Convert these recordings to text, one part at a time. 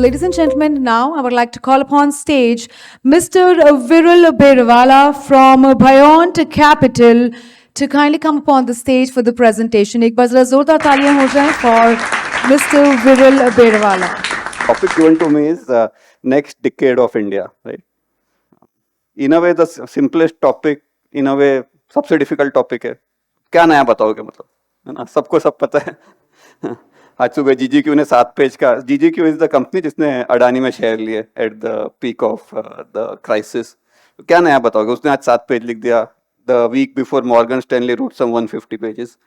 ladies and gentlemen, now I would like to call upon stage Mr. Viral Berwala from Beyond Capital to kindly come upon the stage for the presentation. एक बार जरा जोरदार तालियां हो जाएं for Mr. Viral Berwala. Topic given to me is next decade of India, right? In a way, the simplest topic, in a way, सबसे difficult topic है. क्या नया बताओगे मतलब, है ना? सबको सब पता है. आज सुबह जीजीक्यू ने 7 पेज का, जीजीक्यू इज द कंपनी जिसने अडानी में शेयर लिए at the peak of the crisis. क्या नया बताओगे? उसने आज 7 पेज लिख दिया. The week before Morgan Stanley wrote some 150 pages.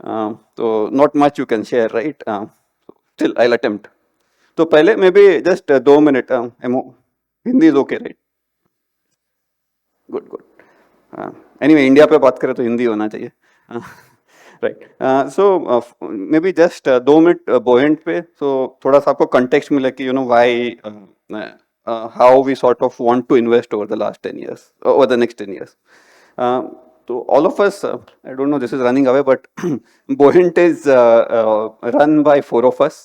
तो not much you can share, right? Still I will attempt. तो पहले may be just 2 minute, Hindi is okay, right? Good good. Anyway, India पे बात करें तो हिंदी होना चाहिए. Right. So may be just 2 minute बोहेंट पे, सो थोड़ा सा आपको कंटेक्स्ट मिले कि you know why, how we sort of want to invest over the last 10 years, over the next 10 years. तो all of us, I don't know, this is running away, but Buoyant is run by 4 of us.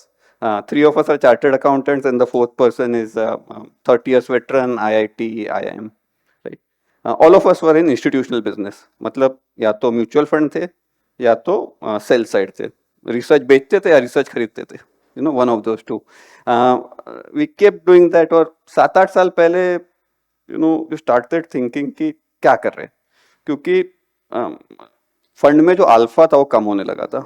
3 of us are chartered accountants, and the 4th person is 30 years veteran, IIT, IIM. Right? All of us were in institutional business. मतलब या तो mutual fund थे या तो sell side थे. Research बेचते थे या रिसर्च खरीदते थे, you know, one of those two. We kept doing that. और 7-8 साल पहले you know you started thinking कि क्या कर रहे हैं, क्योंकि फंड में जो अल्फा था वो कम होने लगा था,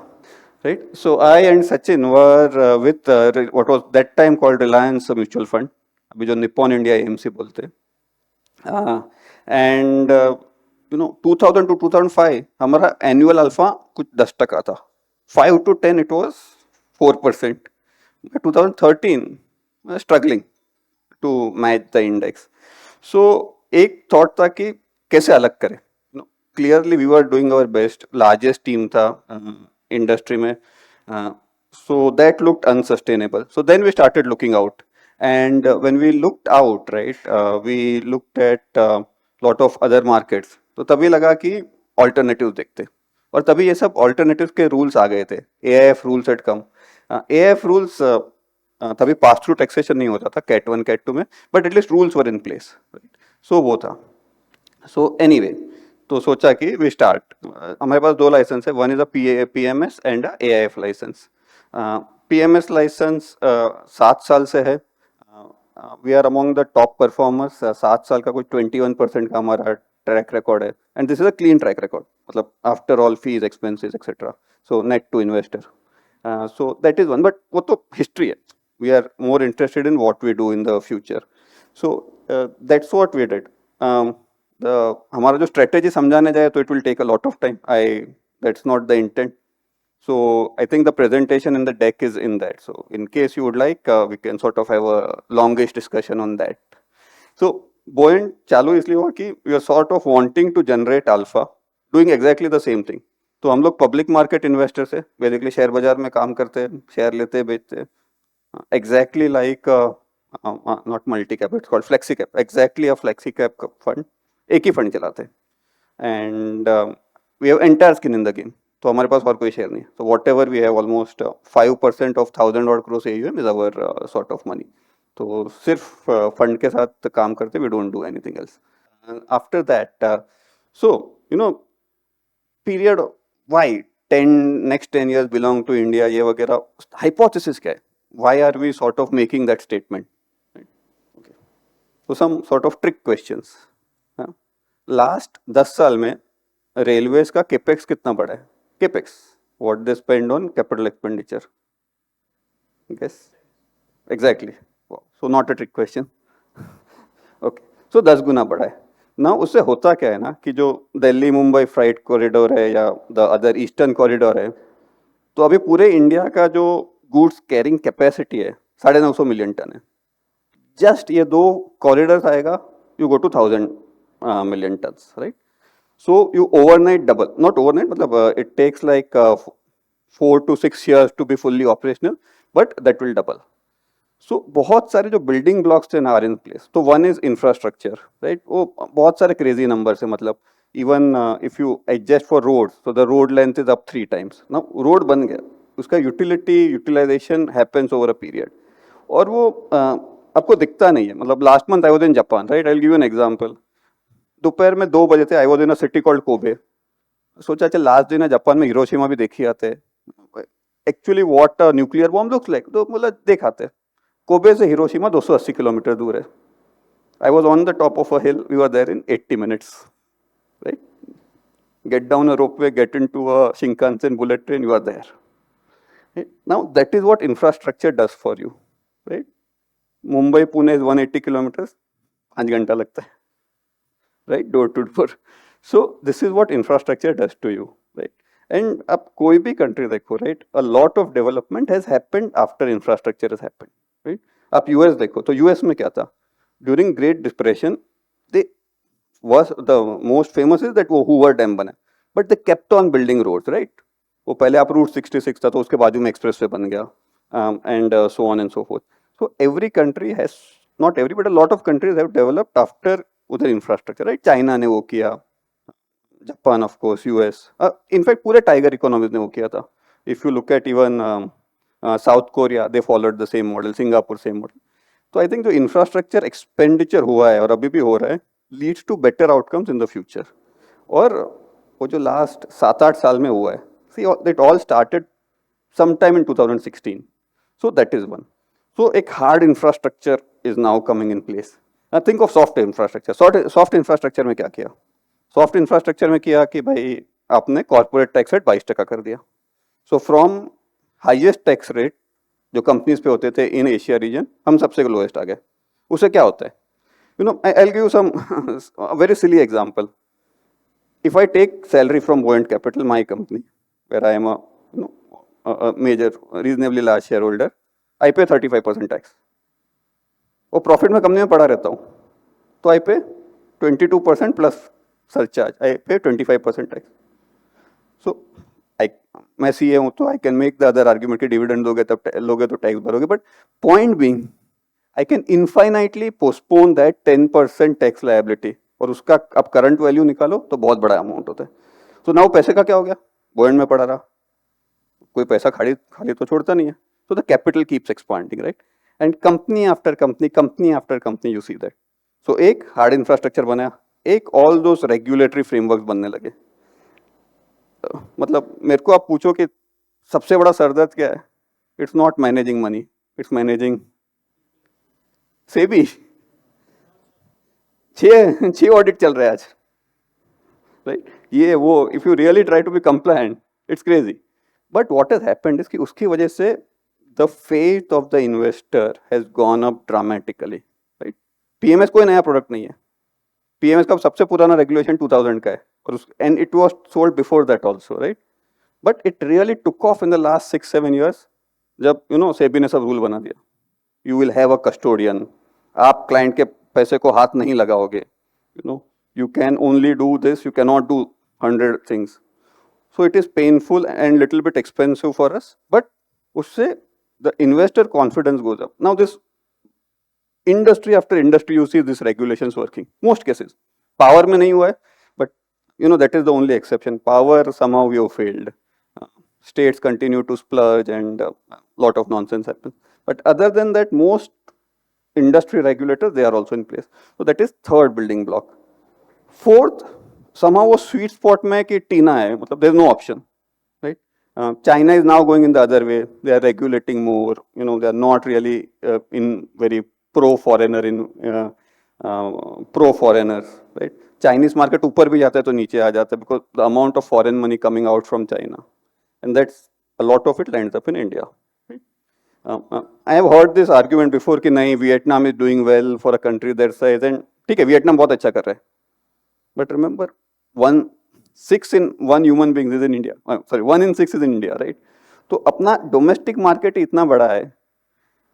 right? So I and Sachin were with what was that time called Reliance mutual fund, अभी जो निप्पॉन इंडिया एएमसी बोलते हैं. एंड यू नो 2000 to 2005 हमारा एनुअल अल्फा कुछ 10% था. 5 to 10 it was 4%. 2013 struggling to match the index. So एक thought था कि कैसे अलग करें. Clearly we were doing our best, largest team था इंडस्ट्री में. So that looked unsustainable. So then we started looking out. And when we looked out, right, we looked at lot of other markets. तो तभी लगा कि alternatives देखते. और तभी ये सब alternatives के rules आ गए थे. AIF rules had come. AIF rules तभी pass through taxation नहीं होता था CAT 1 CAT 2 में, but at least rules were in place. Right? So वो था. So anyway, तो सोचा कि we start. हमारे पास 2 लाइसेंस है. One is a PMS and a AIF license. PMS license 7 साल से है. We are among the top performers. 7 साल का कोई 21% का हमारा ट्रैक रिकॉर्ड है. And this is a clean track record, मतलब after all fees, expenses etcetera. So net to investor. So that is one. But वो तो हिस्ट्री है. We are more interested in what we do in the future. So that's what we did. हमारा जो strategy समझाने जाए तो it will take a lot of time. That's not the intent. So I think the presentation in the deck is in that. So in case you would like, we can sort of have a longish discussion on that. So Buoyant चालू इसलिए हुआ कि we are sort of wanting to generate alpha, doing exactly the same thing. तो हम लोग public market investor से basically share बाजार में काम करते हैं, शेयर लेते बेचते. Exactly like not multi cap, it's called flexi cap. Exactly a flexi cap fund. एक ही फंड चलाते. And we have entire skin in the game. तो हमारे पास और कोई शेयर नहीं. So whatever we have, almost 5% of 1000 odd crores AUM is our sort of money. तो सिर्फ फंड के साथ काम करते, we don't do anything else. After that, so you know period why 10 next 10 years belong to India, ये वगैरह hypothesis क्या है, why are we sort of making that statement. Okay, so some sort of trick questions. Last 10 साल में railways का capex कितना बढ़ा है? Capex, what they spend on capital expenditure? Guess? Exactly. Wow. So not a trick question. Okay. So 10 गुना बढ़ा है. Now उससे होता क्या है ना कि जो दिल्ली मुंबई फ्राइट कॉरिडोर है या द अदर ईस्टर्न कॉरिडोर है, तो अभी पूरे इंडिया का जो गुड्स कैरिंग कैपेसिटी है 950 million टन है. जस्ट ये 2 कॉरिडोर आएगा, you go to 1000 million tons, right? So you overnight double, not overnight, मतलब it takes like 4 to 6 years to be fully operational, but that will double. So बहुत सारे जो building blocks थे ना are in place. तो one is infrastructure, right? वो बहुत सारे क्रेजी नंबर है. मतलब even if you adjust for roads, so the road length is up 3 times. Now road बन गया, उसका utility utilization happens over a period. और वो आपको दिखता नहीं है. मतलब last month I was in Japan, right? I will give you an example. दोपहर में 2 बजे थे, I was in a city called Kobe. सोचा चल लास्ट दिन है जापान में, हिरोशिमा भी देखी आते. Actually what nuclear bomb looks like, तो मतलब देख आते. कोबे से हिरोशिमा 280 किलोमीटर दूर है. I was on the top of a hill. We were there in 80 minutes, right? Get down a ropeway, get into a Shinkansen bullet train, you are there. Right? Now that is what infrastructure does for you, right? Mumbai Pune is 180 kilometers, 5 घंटा लगता है, right? Door to door. So this is what infrastructure does to you, right? And अब कोई भी country देखो, right? A lot of development has happened after infrastructure has happened, right? आप US देखो, तो US में क्या था? During Great Depression, they was the most famous is that वो Hoover Dam बना, but they kept on building roads, right? वो पहले आप Route 66 था, तो उसके बाजू में एक्सप्रेसवे बन गया, and so on and so forth. So every country has, not every, but a lot of countries have developed after उधर infrastructure, right? China ने वो किया, Japan of course, US. In fact पूरे tiger economies ने वो किया था. If you look at even South Korea, they followed the same model. Singapore same model. तो आई थिंक जो इंफ्रास्ट्रक्चर एक्सपेंडिचर हुआ है और अभी भी हो रहा है, leads to better outcomes in the future. और वो जो लास्ट 7-8 साल में हुआ है, see it all started some time in 2016. So that is one. So एक hard infrastructure is now coming in place. Think of soft infrastructure. Soft infrastructure में क्या किया? सॉफ्ट इंफ्रास्ट्रक्चर में किया कि भाई आपने कॉर्पोरेट टैक्स रेट 22% कर दिया. So from highest tax rate जो कंपनीज पे होते थे इन एशिया रीजन, हम सबसे लोएस्ट आ गए. उससे क्या होता है? You know, I will give some very silly example. If I take salary from Buoyant Capital, my company, where I am a major reasonably large share holder, I pay 35% tax. वो profit में company में पड़ा रहता हूँ, तो आई पे 22% plus surcharge, आई पे 25% tax. सो मैं सीए हूं, तो I can make the other argument कि डिविडेंड दोगे तब लोगे तो टैक्स भरोगे, but point being I can infinitely postpone that 10% tax liability, और उसका अब करंट वैल्यू निकालो तो बहुत बड़ा अमाउंट होता है. सो नाउ पैसे का क्या हो गया? बॉन्ड में पड़ा रहा, कोई पैसा खाली खाली तो छोड़ता नहीं है. So the capital keeps expanding, right? And company after company you see that. So एक हार्ड इंफ्रास्ट्रक्चर बना, एक ऑल दोस रेगुलेटरी फ्रेमवर्क बनने लगे. मतलब मेरे को आप पूछो कि सबसे बड़ा सरदर्द क्या है? It's not managing money, it's managing SEBI. 6 audit चल रहे हैं आज, राइट? ये वो, if you really try to be compliant, it's crazy. But what has happened is कि उसकी वजह से the faith of the investor has gone up dramatically, right? PMS कोई नया प्रोडक्ट नहीं है. पीएमएस का सबसे पुराना रेगुलेशन 2000 का है, और and it was sold before that also, right? But it really took off in the last 6-7 years, जब यू नो सेबी ने सब रूल बना दिया. You will have a custodian, आप क्लाइंट के पैसे को हाथ नहीं लगाओगे, you know, you can only do this, you can not do 100 things. So it is painful and little bit expensive for us, but उससे the investor confidence goes up. Now this industry after industry you see this regulations working. Most cases power में नहीं हुआ है, but you know that is the only exception. Power, somehow we have failed. States continue to splurge and lot of nonsense happens. But other than that, most industry regulators, they are also in place. So that is third building block. Fourth, somehow वो sweet spot में कि टीना है, मतलब there is no option, right? China is now going in the other way. They are regulating more. You know, they are not really in very pro foreigners, right? Chinese market ऊपर भी जाता है तो नीचे आ जाता है, because the amount of foreign money coming out from China, and that's a lot of it lands up in India. I have heard this argument before कि नहीं, Vietnam is doing well for a country that size, and ठीक है, Vietnam बहुत अच्छा कर रहा है, but remember 1/6 in 1 human being is in India. Sorry, 1 in 6 is in India, right? तो अपना डोमेस्टिक मार्केट इतना बड़ा है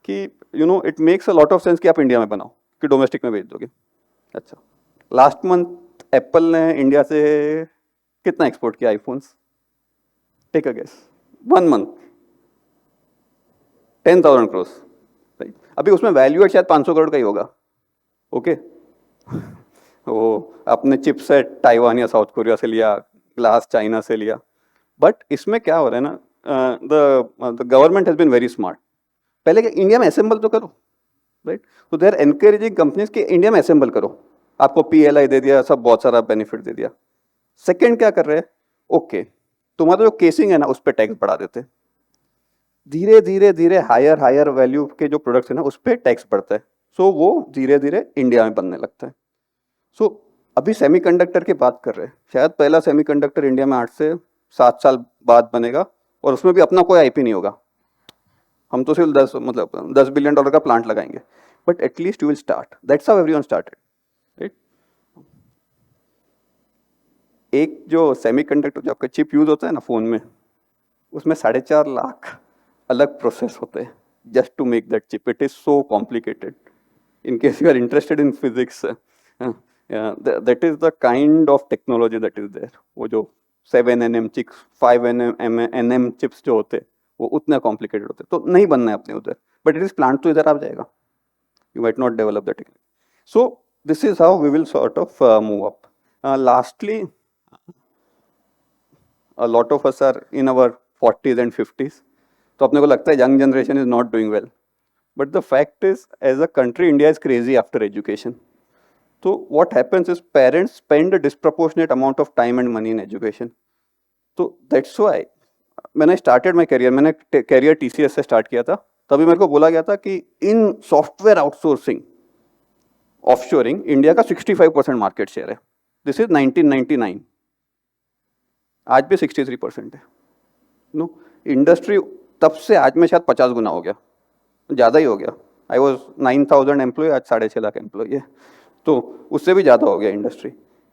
कि you no it makes a lot of sense कि आप इंडिया में बनाओ, कि डोमेस्टिक में बेच दोगे. अच्छा, लास्ट मंथ एप्पल ने इंडिया से कितना एक्सपोर्ट किया iPhones? Take a guess. 1 month 10,000 crore, right? अभी उसमें वैल्यू शायद 500 करोड़ का ही होगा. ओके, वो आपने चिपसेट ताइवान या साउथ कोरिया से लिया, ग्लास चाइना से लिया. बट इसमें क्या हो रहा है ना, the government has been very smart. पहले इंडिया में असेंबल तो करो, राइट? तो दे आर एनकरेजिंग कंपनीज कि इंडिया में असेंबल करो, आपको PLI दे दिया, सब बहुत सारा बेनिफिट दे दिया। सेकंड क्या कर रहे हैं, ओके तुम्हारा जो केसिंग है ना उस पर टैक्स बढ़ा देते, धीरे धीरे धीरे हायर हायर वैल्यू के जो प्रोडक्ट्स है ना उस पर टैक्स बढ़ता है, सो वो धीरे धीरे इंडिया में बनने लगता है। सो अभी सेमीकंडक्टर की बात कर रहे हैं, शायद पहला सेमीकंडक्टर इंडिया में 8 से 7 साल बाद बनेगा, और उसमें भी अपना कोई IP नहीं होगा, हम तो सिर्फ 10 बिलियन डॉलर का प्लांट लगाएंगे, but at least you will start, that's how everyone started, right? एक जो सेमीकंडक्टर जो आपका चिप यूज होता है ना फोन में, उसमें 4.5 लाख अलग प्रोसेस होते हैं just to make that chip, it is so complicated. In case you are interested in physics, that is the kind of technology that is there. वो जो 7nm चिप्स, 5nm चिप्स जो होते हैं वो उतने कॉम्प्लिकेटेड होते हैं, तो नहीं बनना है अपने उधर, बट इट इज प्लांट तो इधर आ जाएगा, you might not develop the technique. So this is how we will sort of move up. Lastly, a lot of us are in our 40s and 50s. तो अपने को लगता है young generation is not doing well. But the fact is, as a country, India is crazy after education. So what happens is parents spend a disproportionate amount of time and money in education. So that's why when I started my career, मैंने career TCS से start किया था, तभी मेरे को बोला गया था कि इन सॉफ्टवेयर आउटसोर्सिंग ऑफशोरिंग इंडिया का 65% मार्केट शेयर है। दिस इज 1999, आज भी 63% है। नो इंडस्ट्री तब से आज में शायद 50 गुना हो गया, ज़्यादा ही हो गया। आई वॉज 9,000 एम्प्लॉय, आज 6.5 लाख एम्प्लॉय है, तो उससे भी ज़्यादा हो गया industry,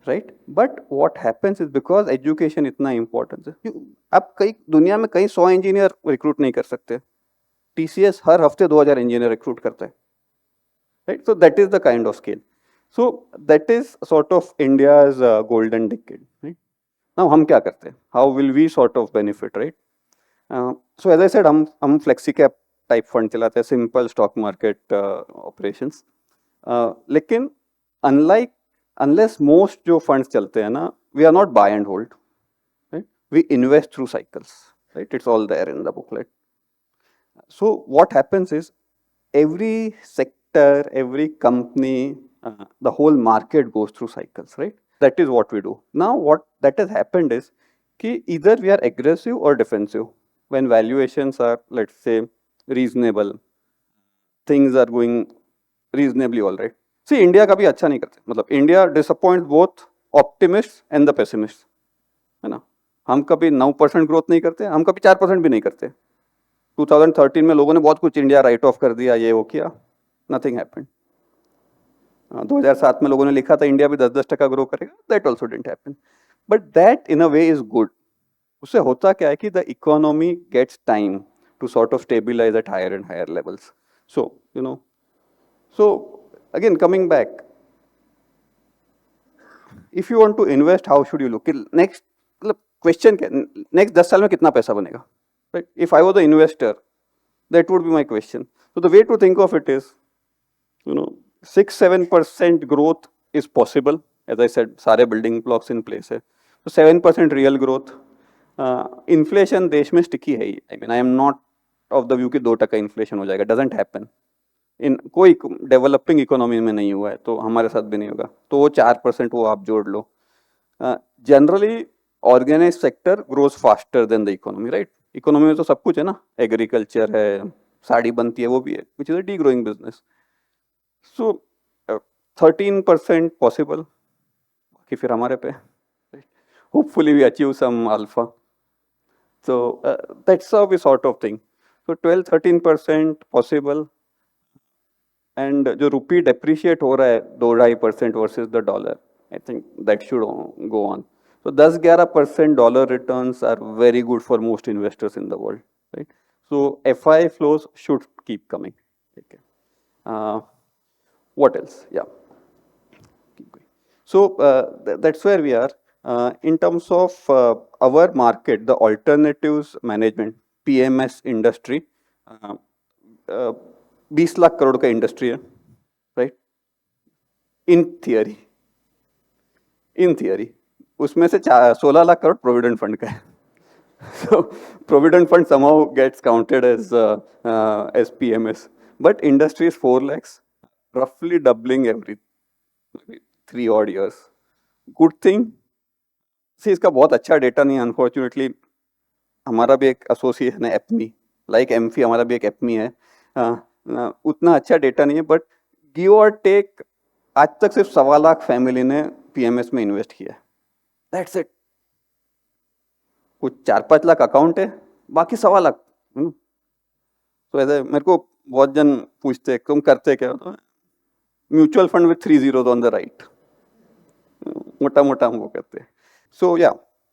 right? But what happens is because education इतना इंपॉर्टेंट है, आप कई दुनिया में कई 100 इंजीनियर रिक्रूट नहीं कर सकते, TCS हर हफ्ते 2000 इंजीनियर रिक्रूट करता है, right? So that is the kind of scale, so that is sort of India's golden decade, right? Now हम क्या करते हैं, how will we sort of benefit, right? So as I said, हम flexi cap type fund चलाते हैं, simple stock market operations, लेकिन unlike unless most जो funds चलते हैं ना, we are not buy and hold, right? We invest through cycles, right? It's all there in the booklet. So what happens is every sector, every company, the whole market goes through cycles, right? That is what we do. Now what that has happened is कि either we are aggressive or defensive. When valuations are, let's say, reasonable, things are going reasonably all right. See, India कभी अच्छा नहीं करते, मतलब India disappoints both optimists and the pessimists, है ना? हम कभी 9% ग्रोथ नहीं करते, हम कभी 4% भी नहीं करते। 2013 में लोगों ने बहुत कुछ इंडिया राइट ऑफ कर दिया, ये वो किया, नथिंग हैपेंड। 2007 में लोगों ने लिखा था इंडिया भी 10-10% ग्रो करेगा, that also didn't happen, but that in a way is good. उससे होता क्या है कि the economy gets time to sort of stabilize at higher and higher levels. So you know, so again coming back, if you want to invest, how should you look? Next मतलब question क्या, next 10 साल में कितना पैसा बनेगा? Right? If I was the investor, that would be my question. So the way to think of it is, 6-7% growth is possible. As I said, सारे building blocks in place है. So 7% real growth. Inflation देश में sticky है ही. I mean, I am not of the view कि 2% inflation हो जाएगा. Doesn't happen. In कोई developing economy में नहीं हुआ है, तो हमारे साथ भी नहीं होगा. तो वो 4% वो आप जोड़ लो. Generally, organized sector grows faster than the economy, right? Economy में तो सब कुछ है ना, एग्रीकल्चर है, साड़ी बनती है, वो भी है, which is a de growing business. So 13% possible, बाकी फिर हमारे पे, hopefully we achieve some alpha. So that's how we sort of thing. So 12-13% possible, and जो रुपी डेप्रिशिएट हो रहा है 2-2.5% versus the dollar, I think that should go on. So 10-11% dollar returns are very good for most investors in the world, right? So FI flows should keep coming. Okay. What else? Yeah. Keep going. So that's where we are. In terms of our market, the alternatives management, PMS industry, 20 lakh crore का industry है, right? In theory. उसमें से 16 lakh crore provident fund का है, So provident fund somehow gets counted as PMS, but industry is 4 lakhs, roughly doubling every maybe 3 odd years. Good thing, see इसका बहुत अच्छा data नहीं है अनफॉर्चुनेटली. हमारा भी एक एसोसिएशन है एपमी, लाइक एमफी हमारा भी एक एपमी है. उतना अच्छा डेटा नहीं है, बट गिव और टेक आज तक सिर्फ 1.25 लाख फैमिली ने पीएमएस में इन्वेस्ट किया है. That's it. कुछ 4-5 लाख अकाउंट है, बाकी 1.25 लाख. तो ऐसे मेरे को बहुत जन पूछते तुम करते क्या, mutual fund with 3 zeros on the right, मोटा मोटा हम वो करते हैं. So yeah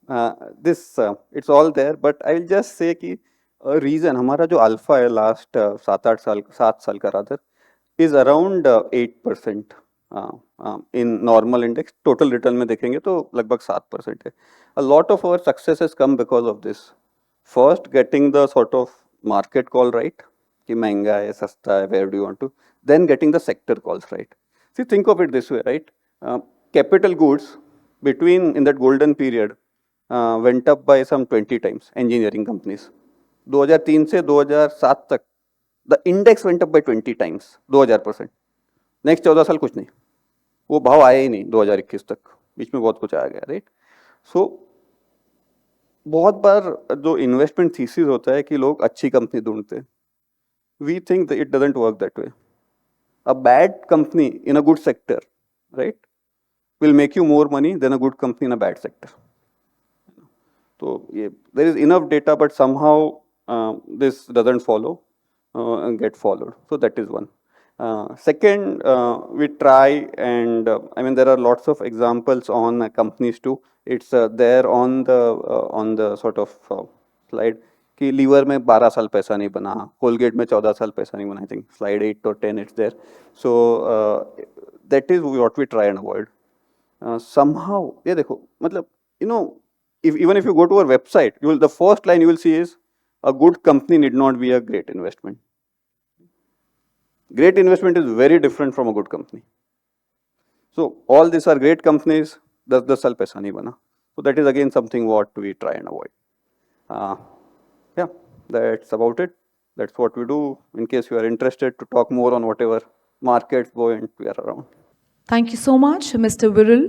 this it's all there, but I will just say कि रीजन हमारा जो अल्फा है लास्ट 7 साल का rather is around 8% in normal index. Total return में देखेंगे तो लगभग 7% है. A lot of our success has come because of this. First getting the sort of market call right कि महंगा है सस्ता है, where do you want to, then getting the sector calls right. See think of it this way right. Capital goods between in that golden period went up by some 20 times. Engineering companies 2003 से 2007 तक the index went up by 20 times, 2000%. Next 14 साल कुछ नहीं, वो भाव आया ही नहीं. 2021 तक बीच में बहुत कुछ आ गया राइट. सो बहुत बार जो इन्वेस्टमेंट थीसिस होता है कि लोग अच्छी कंपनी ढूंढते हैं. We think it doesn't work that way. A bad company in a good sector right will make you more money than a good company in a bad sector. So there is enough data, but somehow this doesn't follow and get followed. So that is one. Second, we try and I mean there are lots of examples on companies too. It's there on the sort of slide कि liver में 12 साल पैसा नहीं बना, Colgate में 14 साल पैसा नहीं बना. I think slide 8 or 10 it's there. So that is what we try and avoid. Somehow ये देखो मतलब you know even if you go to our website, you will, the first line you will see is a good company need not be a great investment. Great investment is very different from a good company. So all these are great companies, 10 साल पैसा नहीं बना. So that is again something what we try and avoid. Yeah, that's about it. That's what we do. In case you are interested to talk more on whatever markets go and we are around. Thank you so much, Mr. Viral.